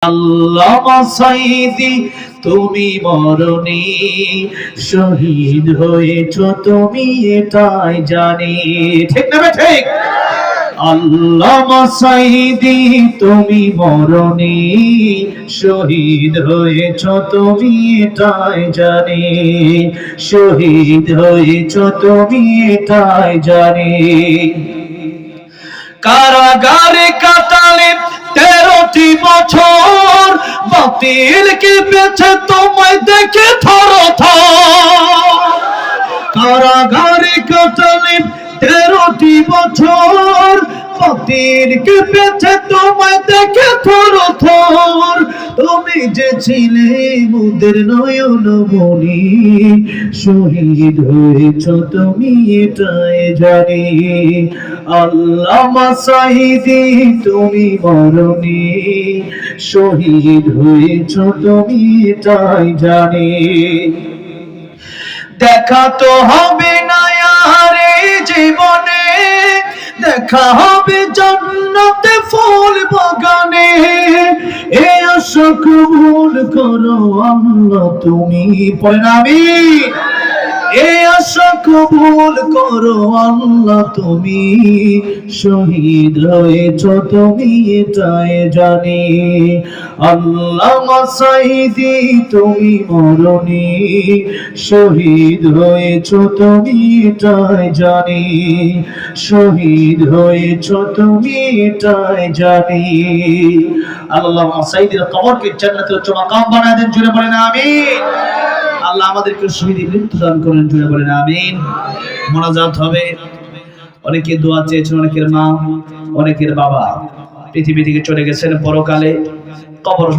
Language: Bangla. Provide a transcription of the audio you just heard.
আল্লামা সাইদি তুমি মরণি শহীদ হয়েছ তুমি এটাই জানি। ঠিক না ঠিক? আল্লামা সাইদি তুমি মরণি শহীদ হয়েছ তুমি এটাই জানি। শহীদ হয়েছ তুমি এটাই জানি। কারাগারে কাটালে 13টি বছর, বাতিলকে পেছে তোমায় দেখে থর থর। কারাগারে কাটালে 13টি বছর, বাতিলকে পেছে তোমায় দেখে থর থর। তুমি যে ছিলে মুদের নয়ন মনি, শহীদ হয়েছ তুমি এটাই জানি। আল্লামা সাইদি তুমি মরণি শহীদ হয়েছ তুমি এটাই জানি। দেখা তো হবে না আর এই জীবনে, দেখা হবে জান্নাতে ফুল বাগানে। এই আশা কবুল করো আল্লাহ তুমি, পড়েন আমিন। এই আশা কবুল করো আল্লাহ তুমি, শহীদ হয়েছ তুমি এটাই জানি। আল্লামা সাইদি তুমি মরণি শহীদ হয়েছ তুমি এটাই জানি। শহীদ হয়েছ তুমি এটাই জানি। আল্লামা সাইদির কবরকে জান্নাতের উচ্চ মাকাম বানায় দেন, জুড়ে বলেন আমিন। আল্লাহ আমাদেরকে শহীদের মৃত্যু দান করেন, জুড়ে বলেন আমিন। মোনাজাত হবে। অনেকে দোয়া চেয়েছেন, অনেকের মা, অনেকের বাবা পৃথিবী থেকে চলে গেছেন পরকালে। কবর